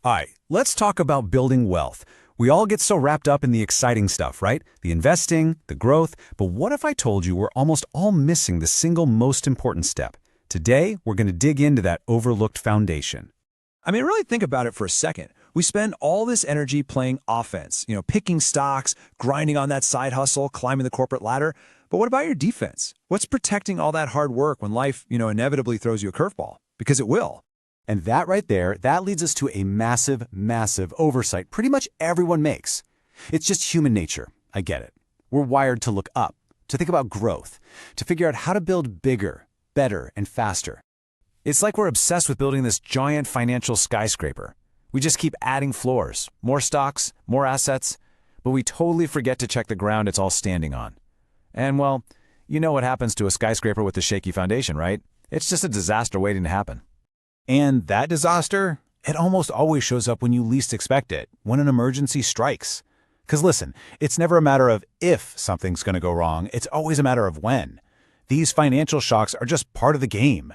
All right, let's talk about building wealth. We all get so wrapped up in the exciting stuff, right? The investing, the growth, but what if I told you we're almost all missing the single most important step? Today, we're going to dig into that overlooked foundation. I mean, really think about it for a second. We spend all this energy playing offense, picking stocks, grinding on that side hustle, climbing the corporate ladder. But what about your defense? What's protecting all that hard work when life, inevitably throws you a curveball? Because it will. And that right there, that leads us to a massive, massive oversight pretty much everyone makes. It's just human nature. I get it. We're wired to look up, to think about growth, to figure out how to build bigger, better, and faster. It's like we're obsessed with building this giant financial skyscraper. We just keep adding floors, more stocks, more assets, but we totally forget to check the ground it's all standing on. And well, you know what happens to a skyscraper with a shaky foundation, right? It's just a disaster waiting to happen. And that disaster, it almost always shows up when you least expect it, when an emergency strikes. Because listen, it's never a matter of if something's going to go wrong, it's always a matter of when. These financial shocks are just part of the game.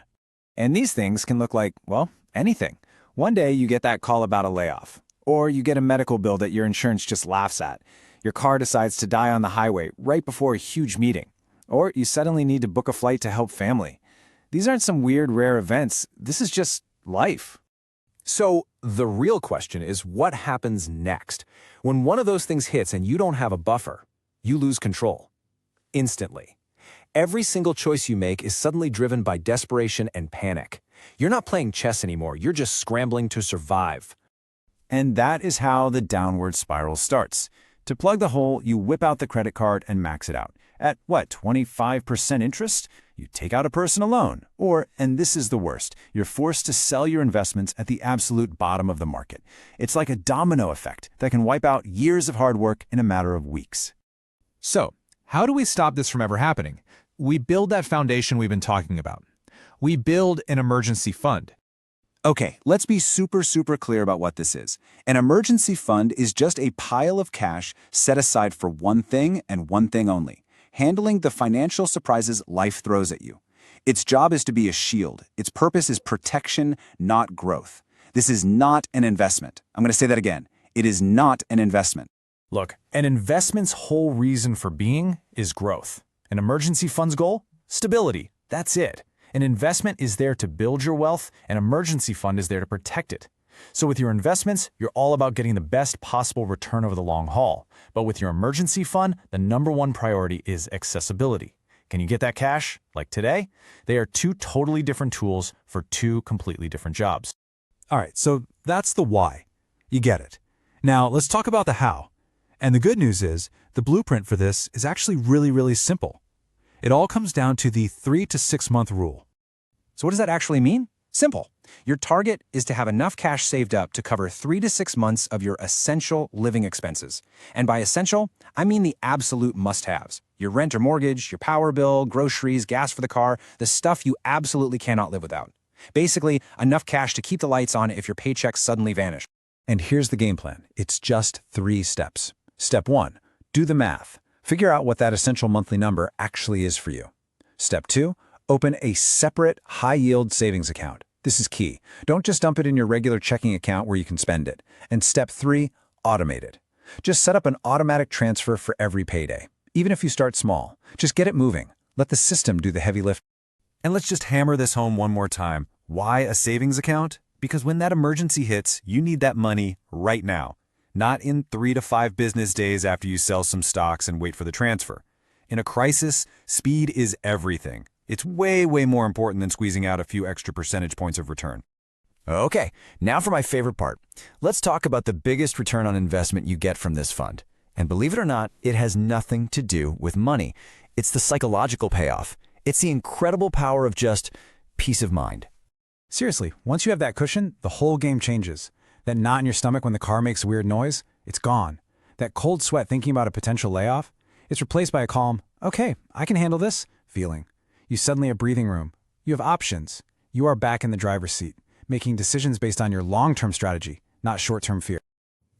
And these things can look like, well, anything. One day you get that call about a layoff, or you get a medical bill that your insurance just laughs at. Your car decides to die on the highway right before a huge meeting, or you suddenly need to book a flight to help family. These aren't some weird, rare events. This is just life. So the real question is what happens next? When one of those things hits and you don't have a buffer, you lose control. Instantly. Every single choice you make is suddenly driven by desperation and panic. You're not playing chess anymore, you're just scrambling to survive. And that is how the downward spiral starts. To plug the hole, you whip out the credit card and max it out. At what, 25% interest? You take out a personal loan. Or, and this is the worst, you're forced to sell your investments at the absolute bottom of the market. It's like a domino effect that can wipe out years of hard work in a matter of weeks. So, how do we stop this from ever happening? We build that foundation we've been talking about. We build an emergency fund. Okay, let's be super clear about what this is. An emergency fund is just a pile of cash set aside for one thing and one thing only: handling the financial surprises life throws at you. Its job is to be a shield. Its purpose is protection, not growth. This is not an investment. I'm going to say that again. It is not an investment. Look, an investment's whole reason for being is growth. An emergency fund's goal? Stability. That's it. An investment is there to build your wealth, an emergency fund is there to protect it. So with your investments, you're all about getting the best possible return over the long haul. But with your emergency fund, the number one priority is accessibility. Can you get that cash? Like today? They are two totally different tools for two completely different jobs. All right, so that's the why. You get it. Now, let's talk about the how. And the good news is, the blueprint for this is actually really simple. It all comes down to the 3 to 6 month rule. So what does that actually mean? Simple. Your target is to have enough cash saved up to cover 3 to 6 months of your essential living expenses. And by essential, I mean the absolute must-haves. Your rent or mortgage, your power bill, groceries, gas for the car, the stuff you absolutely cannot live without. Basically, enough cash to keep the lights on if your paychecks suddenly vanish. And here's the game plan. It's just 3 steps. Step 1, do the math. Figure out what that essential monthly number actually is for you. Step 2, open a separate high-yield savings account. This is key. Don't just dump it in your regular checking account where you can spend it. And step 3, automate it. Just set up an automatic transfer for every payday. Even if you start small, just get it moving. Let the system do the heavy lift. And let's just hammer this home one more time. Why a savings account? Because when that emergency hits, you need that money right now. Not in 3 to 5 business days after you sell some stocks and wait for the transfer. In a crisis, speed is everything. It's way more important than squeezing out a few extra percentage points of return. Okay, now for my favorite part. Let's talk about the biggest return on investment you get from this fund. And believe it or not, it has nothing to do with money. It's the psychological payoff. It's the incredible power of just peace of mind. Seriously, once you have that cushion, the whole game changes. That knot in your stomach when the car makes a weird noise, it's gone. That cold sweat thinking about a potential layoff, it's replaced by a calm, okay, I can handle this, feeling. You suddenly have breathing room. You have options. You are back in the driver's seat, making decisions based on your long-term strategy, not short-term fear.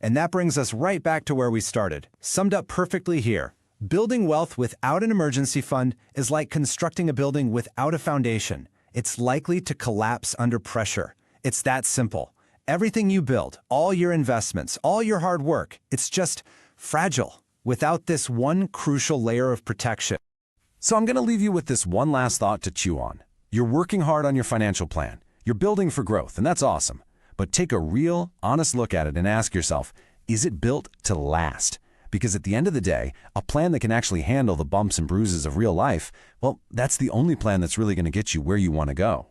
And that brings us right back to where we started, summed up perfectly here. Building wealth without an emergency fund is like constructing a building without a foundation. It's likely to collapse under pressure. It's that simple. Everything you build, all your investments, all your hard work, it's just fragile without this one crucial layer of protection. So I'm going to leave you with this one last thought to chew on. You're working hard on your financial plan. You're building for growth, and that's awesome. But take a real, honest look at it and ask yourself, is it built to last? Because at the end of the day, a plan that can actually handle the bumps and bruises of real life, well, that's the only plan that's really going to get you where you want to go.